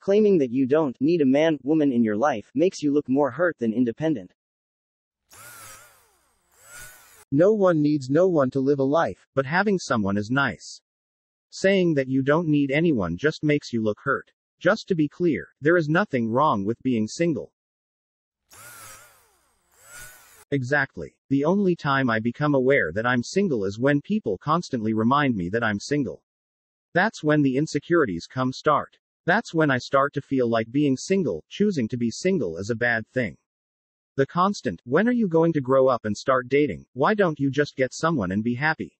Claiming that you don't need a man, woman in your life makes you look more hurt than independent. No one needs no one to live a life, but having someone is nice. Saying that you don't need anyone just makes you look hurt. Just to be clear, there is nothing wrong with being single. Exactly. The only time I become aware that I'm single is when people constantly remind me that I'm single. That's when the insecurities start. That's when I start to feel like being single, choosing to be single, is a bad thing. The constant, when are you going to grow up and start dating? Why don't you just get someone and be happy?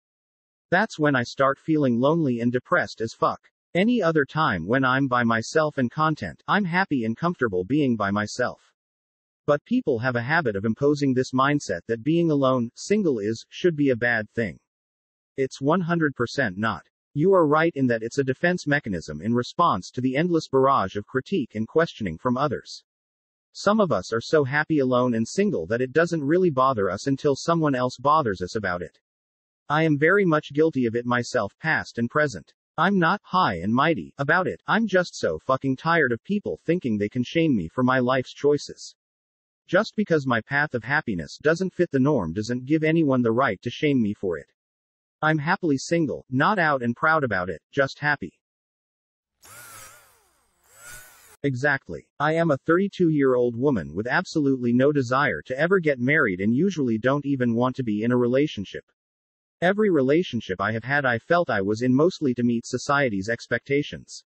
That's when I start feeling lonely and depressed as fuck. Any other time when I'm by myself and content, I'm happy and comfortable being by myself. But people have a habit of imposing this mindset that being alone, single should be a bad thing. It's 100% not. You are right in that it's a defense mechanism in response to the endless barrage of critique and questioning from others. Some of us are so happy alone and single that it doesn't really bother us until someone else bothers us about it. I am very much guilty of it myself, past and present. I'm not high and mighty about it, I'm just so fucking tired of people thinking they can shame me for my life's choices. Just because my path of happiness doesn't fit the norm doesn't give anyone the right to shame me for it. I'm happily single, not out and proud about it, just happy. Exactly. I am a 32-year-old woman with absolutely no desire to ever get married and usually don't even want to be in a relationship. Every relationship I have had I felt I was in mostly to meet society's expectations.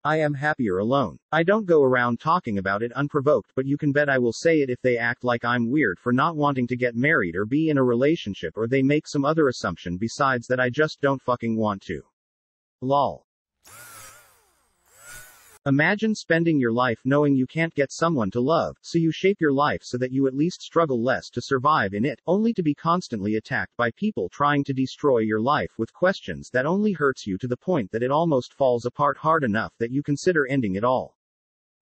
I am happier alone. I don't go around talking about it unprovoked, but you can bet I will say it if they act like I'm weird for not wanting to get married or be in a relationship, or they make some other assumption besides that I just don't fucking want to. Lol. Imagine spending your life knowing you can't get someone to love, so you shape your life so that you at least struggle less to survive in it, only to be constantly attacked by people trying to destroy your life with questions that only hurts you to the point that it almost falls apart hard enough that you consider ending it all.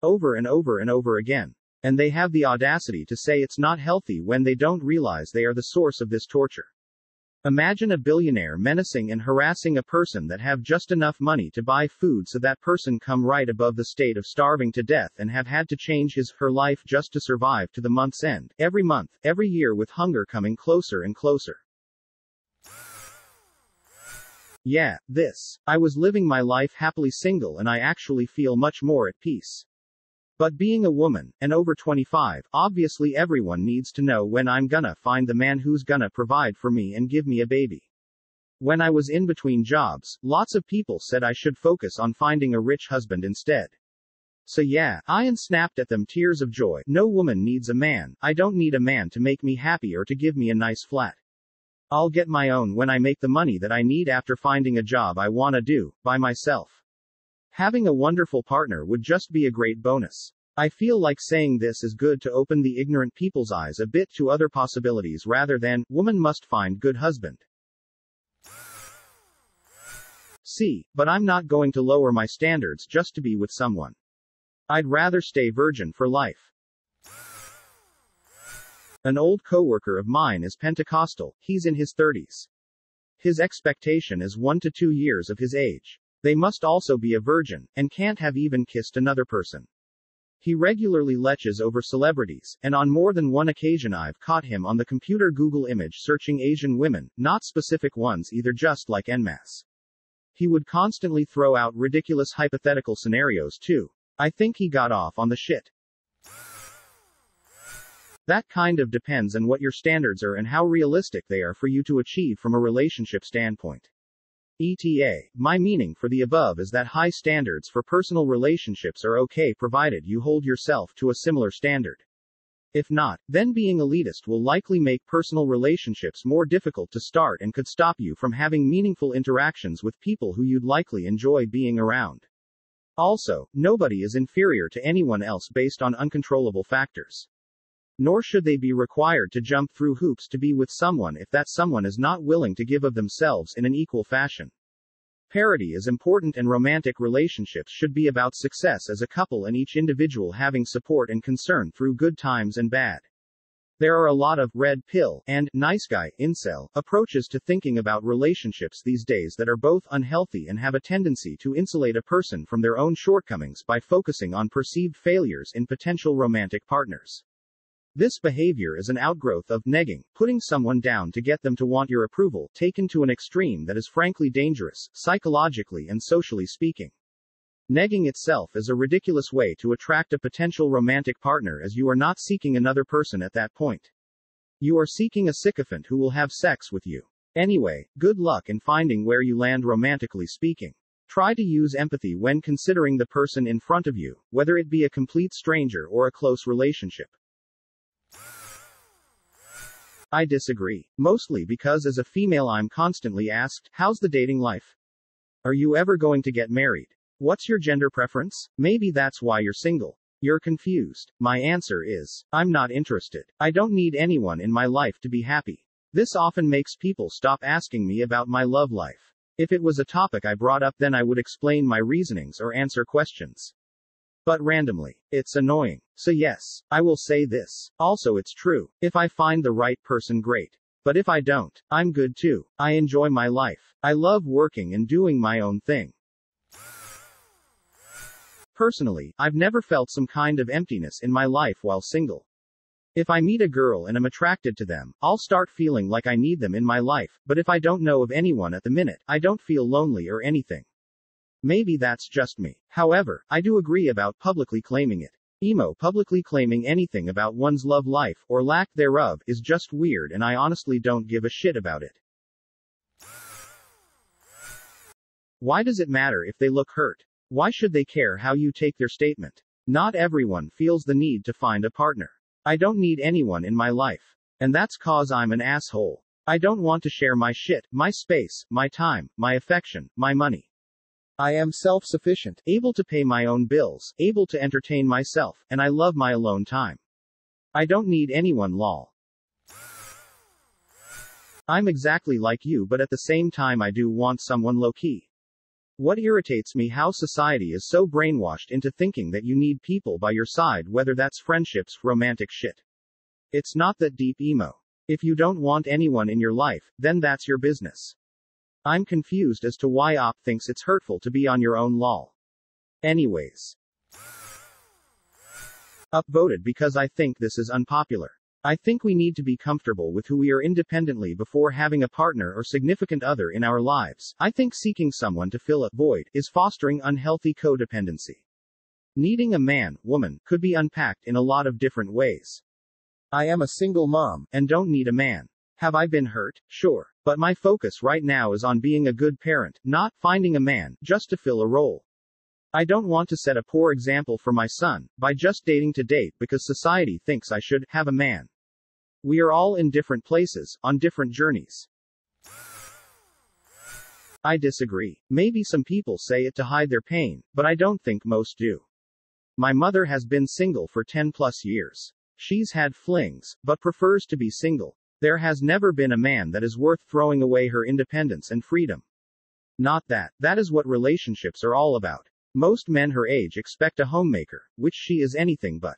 Over and over and over again. And they have the audacity to say it's not healthy when they don't realize they are the source of this torture. Imagine a billionaire menacing and harassing a person that have just enough money to buy food so that person come right above the state of starving to death and have had to change her life just to survive to the month's end, every month, every year, with hunger coming closer and closer. Yeah, I was living my life happily single and I actually feel much more at peace. But being a woman, and over 25, obviously everyone needs to know when I'm gonna find the man who's gonna provide for me and give me a baby. When I was in between jobs, lots of people said I should focus on finding a rich husband instead. So yeah, I snapped at them, tears of joy. No woman needs a man. I don't need a man to make me happy or to give me a nice flat. I'll get my own when I make the money that I need after finding a job I wanna do, by myself. Having a wonderful partner would just be a great bonus. I feel like saying this is good to open the ignorant people's eyes a bit to other possibilities rather than, woman must find good husband. See, but I'm not going to lower my standards just to be with someone. I'd rather stay virgin for life. An old coworker of mine is Pentecostal, he's in his 30s. His expectation is 1 to 2 years of his age. They must also be a virgin, and can't have even kissed another person. He regularly leches over celebrities, and on more than one occasion I've caught him on the computer Google image searching Asian women, not specific ones either, just like en masse. He would constantly throw out ridiculous hypothetical scenarios too. I think he got off on the shit. That kind of depends on what your standards are and how realistic they are for you to achieve from a relationship standpoint. ETA, my meaning for the above is that high standards for personal relationships are okay provided you hold yourself to a similar standard. If not, then being elitist will likely make personal relationships more difficult to start and could stop you from having meaningful interactions with people who you'd likely enjoy being around. Also, nobody is inferior to anyone else based on uncontrollable factors. Nor should they be required to jump through hoops to be with someone if that someone is not willing to give of themselves in an equal fashion. Parity is important, and romantic relationships should be about success as a couple and each individual having support and concern through good times and bad. There are a lot of red pill and nice guy incel approaches to thinking about relationships these days that are both unhealthy and have a tendency to insulate a person from their own shortcomings by focusing on perceived failures in potential romantic partners. This behavior is an outgrowth of negging, putting someone down to get them to want your approval, taken to an extreme that is frankly dangerous, psychologically and socially speaking. Negging itself is a ridiculous way to attract a potential romantic partner, as you are not seeking another person at that point. You are seeking a sycophant who will have sex with you. Anyway, good luck in finding where you land romantically speaking. Try to use empathy when considering the person in front of you, whether it be a complete stranger or a close relationship. I disagree. Mostly because as a female I'm constantly asked, how's the dating life? Are you ever going to get married? What's your gender preference? Maybe that's why you're single. You're confused. My answer is, I'm not interested. I don't need anyone in my life to be happy. This often makes people stop asking me about my love life. If it was a topic I brought up, then I would explain my reasonings or answer questions. But randomly. It's annoying. So yes, I will say this. Also, it's true. If I find the right person, great. But if I don't, I'm good too. I enjoy my life. I love working and doing my own thing. Personally, I've never felt some kind of emptiness in my life while single. If I meet a girl and am attracted to them, I'll start feeling like I need them in my life, but if I don't know of anyone at the minute, I don't feel lonely or anything. Maybe that's just me. However, I do agree about publicly claiming it. Publicly claiming anything about one's love life, or lack thereof, is just weird, and I honestly don't give a shit about it. Why does it matter if they look hurt? Why should they care how you take their statement? Not everyone feels the need to find a partner. I don't need anyone in my life. And that's cause I'm an asshole. I don't want to share my shit, my space, my time, my affection, my money. I am self-sufficient, able to pay my own bills, able to entertain myself, and I love my alone time. I don't need anyone, lol. I'm exactly like you, but at the same time I do want someone low-key. What irritates me how society is so brainwashed into thinking that you need people by your side, whether that's friendships, romantic shit. It's not that deep, emo. If you don't want anyone in your life, then that's your business. I'm confused as to why OP thinks it's hurtful to be on your own, lol. Anyways. Upvoted because I think this is unpopular. I think we need to be comfortable with who we are independently before having a partner or significant other in our lives. I think seeking someone to fill a void is fostering unhealthy codependency. Needing a man, woman, could be unpacked in a lot of different ways. I am a single mom, and don't need a man. Have I been hurt? Sure. But my focus right now is on being a good parent, not finding a man, just to fill a role. I don't want to set a poor example for my son, by just dating to date because society thinks I should have a man. We are all in different places, on different journeys. I disagree. Maybe some people say it to hide their pain, but I don't think most do. My mother has been single for 10+ years. She's had flings, but prefers to be single. There has never been a man that is worth throwing away her independence and freedom. Not that. That is what relationships are all about. Most men her age expect a homemaker, which she is anything but.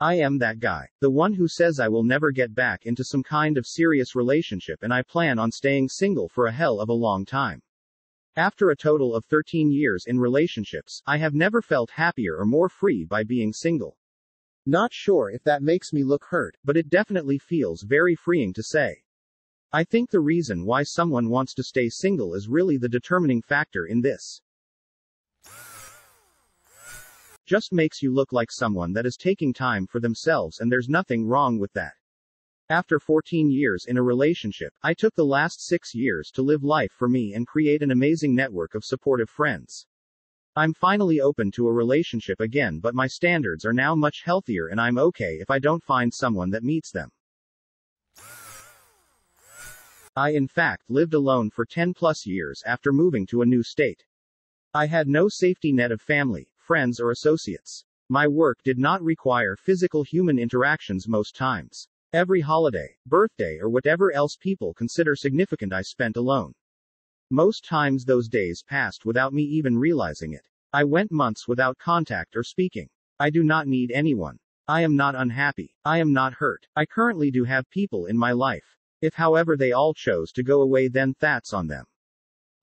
I am that guy. The one who says I will never get back into some kind of serious relationship and I plan on staying single for a hell of a long time. After a total of 13 years in relationships, I have never felt happier or more free by being single. Not sure if that makes me look hurt, but it definitely feels very freeing to say. I think the reason why someone wants to stay single is really the determining factor in this. Just makes you look like someone that is taking time for themselves, and there's nothing wrong with that. After 14 years in a relationship, I took the last 6 years to live life for me and create an amazing network of supportive friends. I'm finally open to a relationship again, but my standards are now much healthier and I'm okay if I don't find someone that meets them. I in fact lived alone for 10+ years after moving to a new state. I had no safety net of family, friends or associates. My work did not require physical human interactions most times. Every holiday, birthday or whatever else people consider significant I spent alone. Most times those days passed without me even realizing it. I went months without contact or speaking. I do not need anyone. I am not unhappy. I am not hurt. I currently do have people in my life. If however they all chose to go away, then that's on them.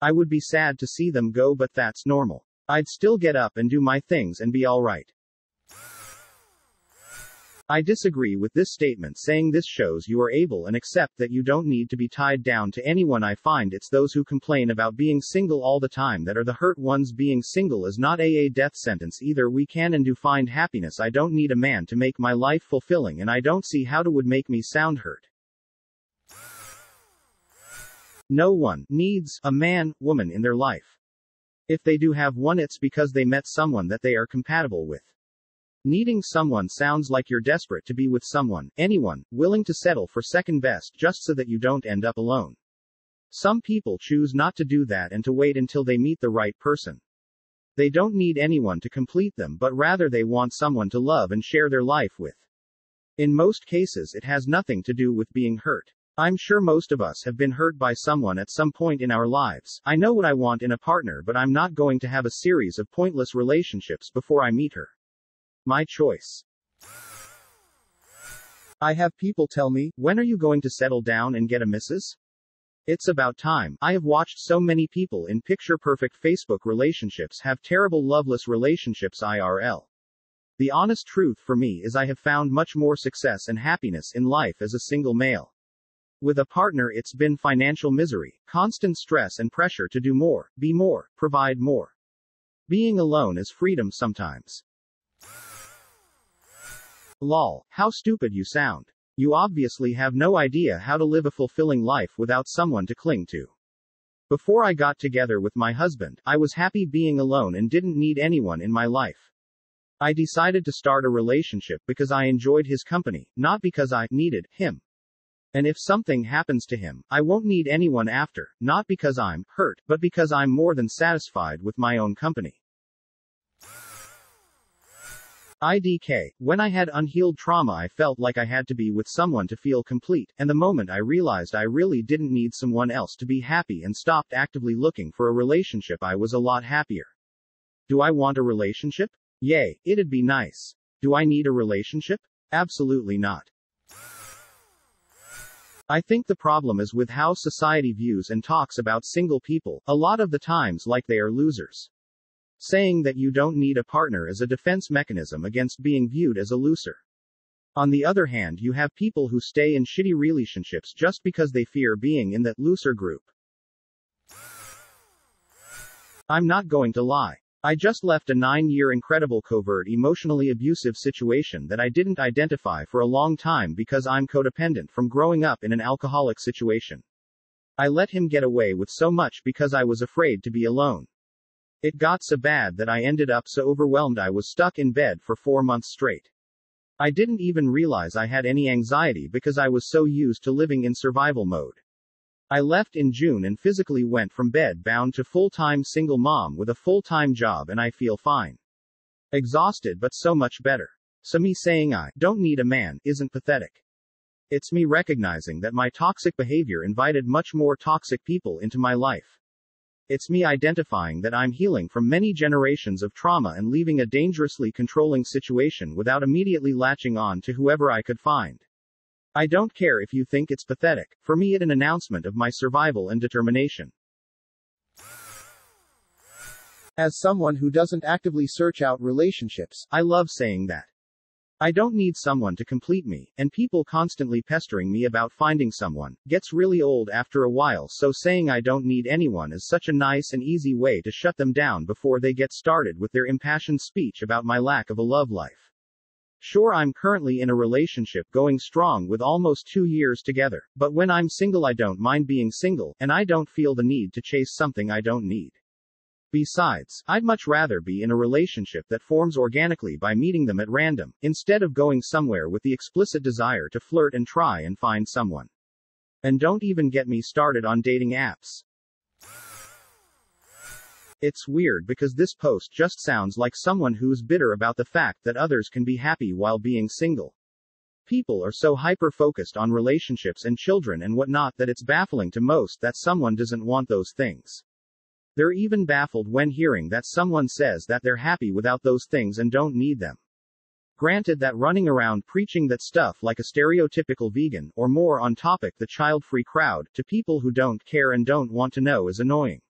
I would be sad to see them go, but that's normal. I'd still get up and do my things and be alright. I disagree with this statement, saying this shows you are able and accept that you don't need to be tied down to anyone. I find it's those who complain about being single all the time that are the hurt ones. Being single is not a death sentence either. We can and do find happiness. I don't need a man to make my life fulfilling, and I don't see how it would make me sound hurt. No one needs a man, woman in their life. If they do have one, it's because they met someone that they are compatible with. Needing someone sounds like you're desperate to be with someone, anyone, willing to settle for second best just so that you don't end up alone. Some people choose not to do that and to wait until they meet the right person. They don't need anyone to complete them, but rather they want someone to love and share their life with. In most cases, it has nothing to do with being hurt. I'm sure most of us have been hurt by someone at some point in our lives. I know what I want in a partner, but I'm not going to have a series of pointless relationships before I meet her. My choice. I have people tell me, when are you going to settle down and get a missus? It's about time. I have watched so many people in picture-perfect Facebook relationships have terrible loveless relationships IRL. The honest truth for me is I have found much more success and happiness in life as a single male. With a partner, it's been financial misery, constant stress and pressure to do more, be more, provide more. Being alone is freedom sometimes. Lol, how stupid you sound. You obviously have no idea how to live a fulfilling life without someone to cling to. Before I got together with my husband, I was happy being alone and didn't need anyone in my life. I decided to start a relationship because I enjoyed his company, not because I needed him. And if something happens to him, I won't need anyone after, not because I'm hurt, but because I'm more than satisfied with my own company. IDK, when I had unhealed trauma, I felt like I had to be with someone to feel complete, and the moment I realized I really didn't need someone else to be happy and stopped actively looking for a relationship, I was a lot happier. Do I want a relationship? Yay, it'd be nice. Do I need a relationship? Absolutely not. I think the problem is with how society views and talks about single people, a lot of the times like they are losers. Saying that you don't need a partner is a defense mechanism against being viewed as a loser. On the other hand, you have people who stay in shitty relationships just because they fear being in that loser group. I'm not going to lie. I just left a 9-year incredible covert emotionally abusive situation that I didn't identify for a long time because I'm codependent from growing up in an alcoholic situation. I let him get away with so much because I was afraid to be alone. It got so bad that I ended up so overwhelmed I was stuck in bed for 4 months straight. I didn't even realize I had any anxiety because I was so used to living in survival mode. I left in June and physically went from bed-bound to full-time single mom with a full-time job, and I feel fine. Exhausted but so much better. So me saying I don't need a man isn't pathetic. It's me recognizing that my toxic behavior invited much more toxic people into my life. It's me identifying that I'm healing from many generations of trauma and leaving a dangerously controlling situation without immediately latching on to whoever I could find. I don't care if you think it's pathetic. For me, it's an announcement of my survival and determination. As someone who doesn't actively search out relationships, I love saying that. I don't need someone to complete me, and people constantly pestering me about finding someone gets really old after a while, so saying I don't need anyone is such a nice and easy way to shut them down before they get started with their impassioned speech about my lack of a love life. Sure, I'm currently in a relationship going strong with almost 2 years together, but when I'm single I don't mind being single, and I don't feel the need to chase something I don't need. Besides, I'd much rather be in a relationship that forms organically by meeting them at random, instead of going somewhere with the explicit desire to flirt and try and find someone. And don't even get me started on dating apps. It's weird because this post just sounds like someone who's bitter about the fact that others can be happy while being single. People are so hyper-focused on relationships and children and whatnot that it's baffling to most that someone doesn't want those things. They're even baffled when hearing that someone says that they're happy without those things and don't need them. Granted that running around preaching that stuff like a stereotypical vegan, or more on topic the child-free crowd, to people who don't care and don't want to know is annoying.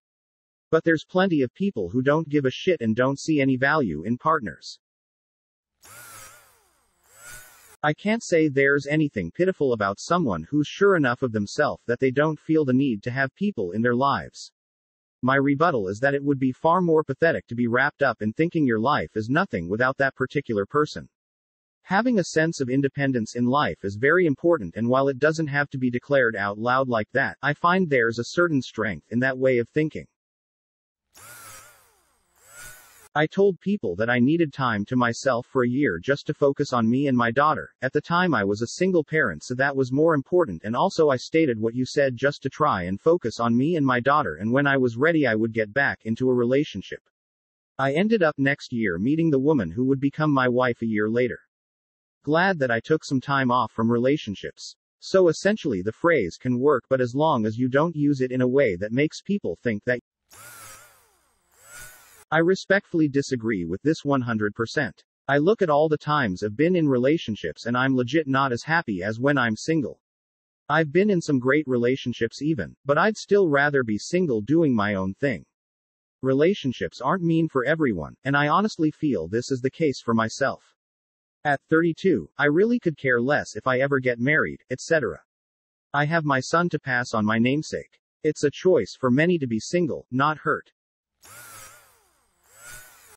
But there's plenty of people who don't give a shit and don't see any value in partners. I can't say there's anything pitiful about someone who's sure enough of themselves that they don't feel the need to have people in their lives. My rebuttal is that it would be far more pathetic to be wrapped up in thinking your life is nothing without that particular person. Having a sense of independence in life is very important, and while it doesn't have to be declared out loud like that, I find there's a certain strength in that way of thinking. I told people that I needed time to myself for a year just to focus on me and my daughter. At the time I was a single parent, so that was more important, and also I stated what you said, just to try and focus on me and my daughter, and when I was ready I would get back into a relationship. I ended up next year meeting the woman who would become my wife a year later. Glad that I took some time off from relationships. So essentially the phrase can work, but as long as you don't use it in a way that makes people think that. I respectfully disagree with this 100%. I look at all the times I've been in relationships and I'm legit not as happy as when I'm single. I've been in some great relationships even, but I'd still rather be single doing my own thing. Relationships aren't mean for everyone, and I honestly feel this is the case for myself. At 32, I really could care less if I ever get married, etc. I have my son to pass on my namesake. It's a choice for many to be single, not hurt.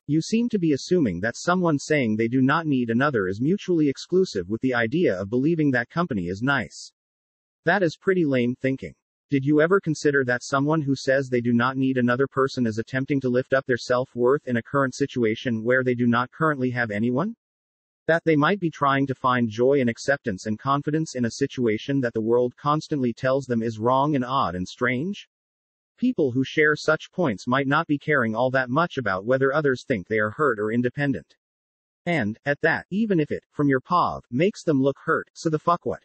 You seem to be assuming that someone saying they do not need another is mutually exclusive, with the idea of believing that company is nice. That is pretty lame thinking. Did you ever consider that someone who says they do not need another person is attempting to lift up their self-worth in a current situation where they do not currently have anyone? That they might be trying to find joy and acceptance and confidence in a situation that the world constantly tells them is wrong and odd and strange? People who share such points might not be caring all that much about whether others think they are hurt or independent. And, at that, even if it, from your POV, makes them look hurt, so the fuck what?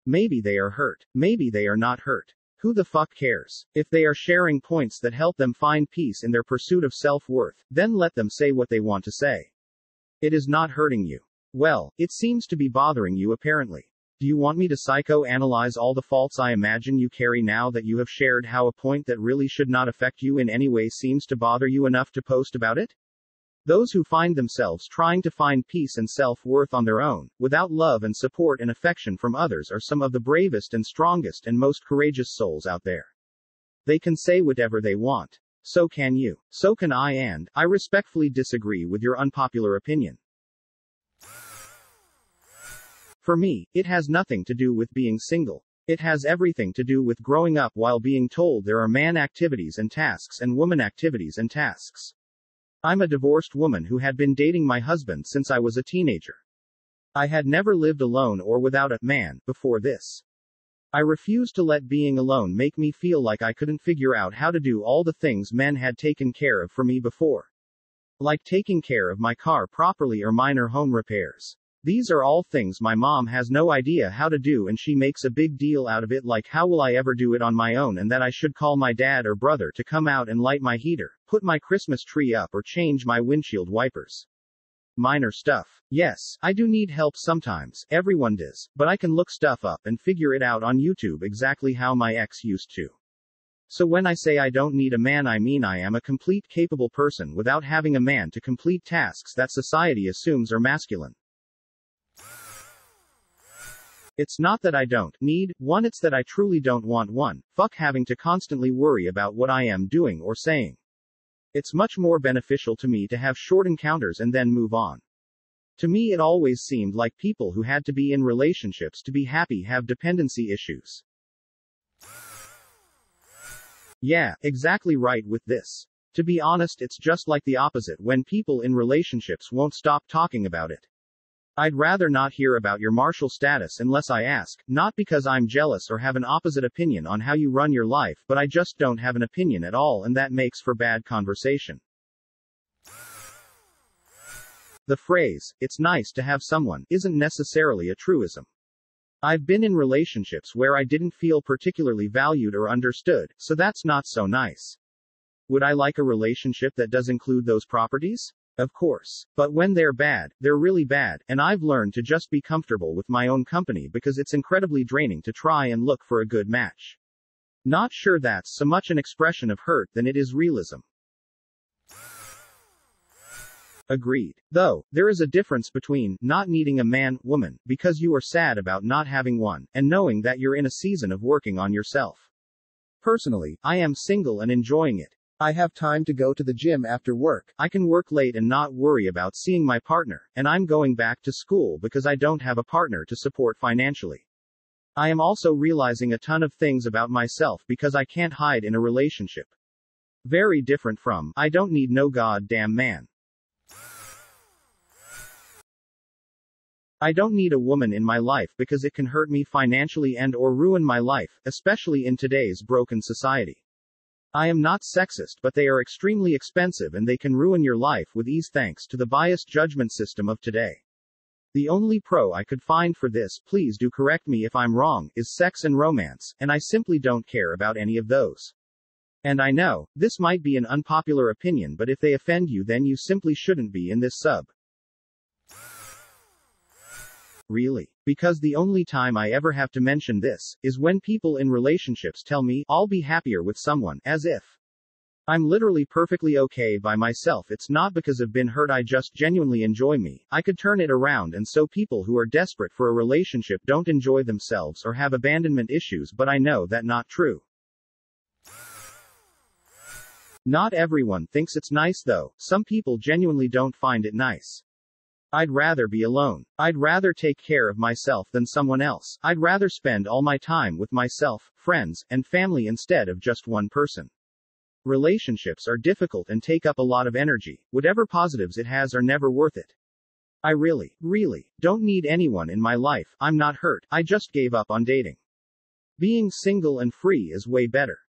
Maybe they are hurt. Maybe they are not hurt. Who the fuck cares? If they are sharing points that help them find peace in their pursuit of self-worth, then let them say what they want to say. It is not hurting you. Well, it seems to be bothering you apparently. Do you want me to psychoanalyze all the faults I imagine you carry now that you have shared how a point that really should not affect you in any way seems to bother you enough to post about it? Those who find themselves trying to find peace and self-worth on their own, without love and support and affection from others, are some of the bravest and strongest and most courageous souls out there. They can say whatever they want. So can you. So can I, and I respectfully disagree with your unpopular opinion. For me, it has nothing to do with being single. It has everything to do with growing up while being told there are man activities and tasks and woman activities and tasks. I'm a divorced woman who had been dating my husband since I was a teenager. I had never lived alone or without a man before this. I refused to let being alone make me feel like I couldn't figure out how to do all the things men had taken care of for me before. Like taking care of my car properly or minor home repairs. These are all things my mom has no idea how to do, and she makes a big deal out of it, like how will I ever do it on my own, and that I should call my dad or brother to come out and light my heater, put my Christmas tree up, or change my windshield wipers. Minor stuff. Yes, I do need help sometimes, everyone does, but I can look stuff up and figure it out on YouTube exactly how my ex used to. So when I say I don't need a man, I mean I am a complete capable person without having a man to complete tasks that society assumes are masculine. It's not that I don't need one, it's that I truly don't want one. Fuck having to constantly worry about what I am doing or saying. It's much more beneficial to me to have short encounters and then move on. To me, it always seemed like people who had to be in relationships to be happy have dependency issues. Yeah, exactly right with this. To be honest, it's just like the opposite when people in relationships won't stop talking about it. I'd rather not hear about your marital status unless I ask, not because I'm jealous or have an opposite opinion on how you run your life, but I just don't have an opinion at all, and that makes for bad conversation. The phrase, "it's nice to have someone," isn't necessarily a truism. I've been in relationships where I didn't feel particularly valued or understood, so that's not so nice. Would I like a relationship that does include those properties? Of course. But when they're bad, they're really bad, and I've learned to just be comfortable with my own company because it's incredibly draining to try and look for a good match. Not sure that's so much an expression of hurt than it is realism. Agreed. Though, there is a difference between not needing a man, woman, because you are sad about not having one, and knowing that you're in a season of working on yourself. Personally, I am single and enjoying it. I have time to go to the gym after work. I can work late and not worry about seeing my partner, and I'm going back to school because I don't have a partner to support financially. I am also realizing a ton of things about myself because I can't hide in a relationship. Very different from, I don't need no goddamn man. I don't need a woman in my life because it can hurt me financially and or ruin my life, especially in today's broken society. I am not sexist, but they are extremely expensive and they can ruin your life with ease thanks to the biased judgment system of today. The only pro I could find for this, please do correct me if I'm wrong, is sex and romance, and I simply don't care about any of those. And I know, this might be an unpopular opinion, but if they offend you then you simply shouldn't be in this sub. Really? Because the only time I ever have to mention this, is when people in relationships tell me, I'll be happier with someone, as if I'm literally perfectly okay by myself. It's not because I've been hurt, I just genuinely enjoy me. I could turn it around, and so people who are desperate for a relationship don't enjoy themselves or have abandonment issues, but I know that not true. Not everyone thinks it's nice though, some people genuinely don't find it nice. I'd rather be alone. I'd rather take care of myself than someone else. I'd rather spend all my time with myself, friends, and family instead of just one person. Relationships are difficult and take up a lot of energy. Whatever positives it has are never worth it. I really don't need anyone in my life. I'm not hurt. I just gave up on dating. Being single and free is way better.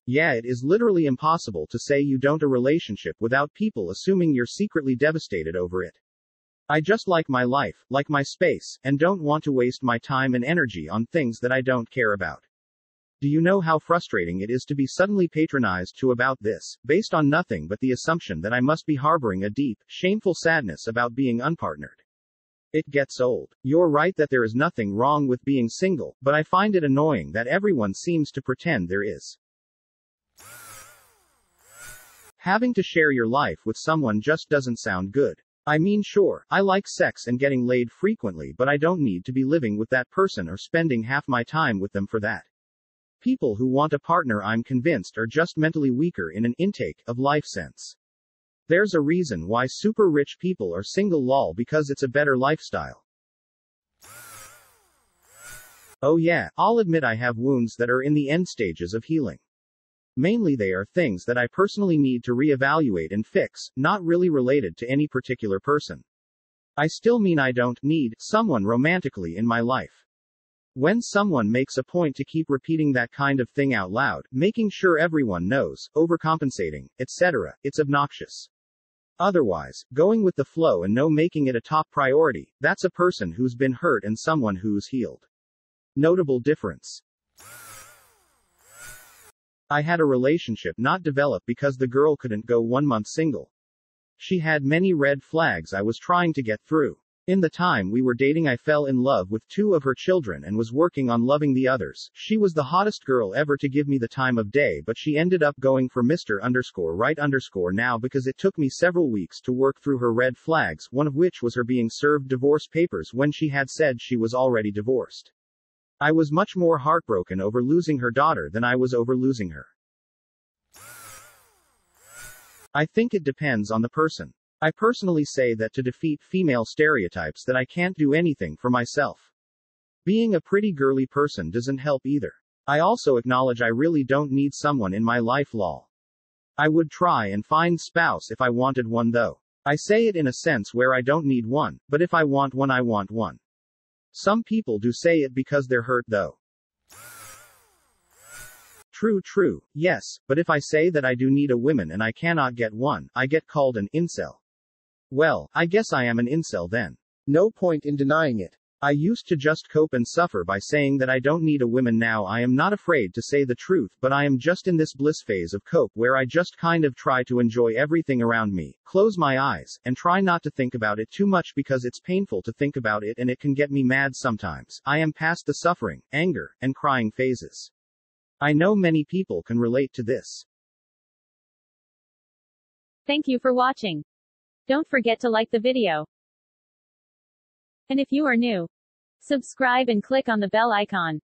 Yeah, it is literally impossible to say you don't a relationship without people assuming you're secretly devastated over it. I just like my life, like my space, and don't want to waste my time and energy on things that I don't care about. Do you know how frustrating it is to be suddenly patronized to about this, based on nothing but the assumption that I must be harboring a deep, shameful sadness about being unpartnered? It gets old. You're right that there is nothing wrong with being single, but I find it annoying that everyone seems to pretend there is. Having to share your life with someone just doesn't sound good. I mean, sure, I like sex and getting laid frequently, but I don't need to be living with that person or spending half my time with them for that. People who want a partner, I'm convinced, are just mentally weaker in an intake of life sense. There's a reason why super rich people are single, lol, because it's a better lifestyle. Oh yeah, I'll admit I have wounds that are in the end stages of healing. Mainly they are things that I personally need to reevaluate and fix, not really related to any particular person. I still mean I don't need someone romantically in my life. When someone makes a point to keep repeating that kind of thing out loud, making sure everyone knows, overcompensating, etc., it's obnoxious. Otherwise, going with the flow and no making it a top priority, that's a person who's been hurt and someone who's healed. Notable difference. I had a relationship not develop because the girl couldn't go 1 month single. She had many red flags I was trying to get through. In the time we were dating, I fell in love with 2 of her children and was working on loving the others. She was the hottest girl ever to give me the time of day, but she ended up going for Mr. now because it took me several weeks to work through her red flags, one of which was her being served divorce papers when she had said she was already divorced. I was much more heartbroken over losing her daughter than I was over losing her. I think it depends on the person. I personally say that to defeat female stereotypes that I can't do anything for myself. Being a pretty girly person doesn't help either. I also acknowledge I really don't need someone in my life, lol. I would try and find spouse if I wanted one though. I say it in a sense where I don't need one, but if I want one, I want one. Some people do say it because they're hurt though. True, yes, but if I say that I do need a woman and I cannot get one, I get called an incel. Well, I guess I am an incel then. No point in denying it. I used to just cope and suffer by saying that I don't need a woman. Now I am not afraid to say the truth, but I am just in this bliss phase of cope where I just kind of try to enjoy everything around me, close my eyes, and try not to think about it too much because it's painful to think about it and it can get me mad sometimes. I am past the suffering, anger, and crying phases. I know many people can relate to this. Thank you for watching. Don't forget to like the video. And if you are new, subscribe and click on the bell icon.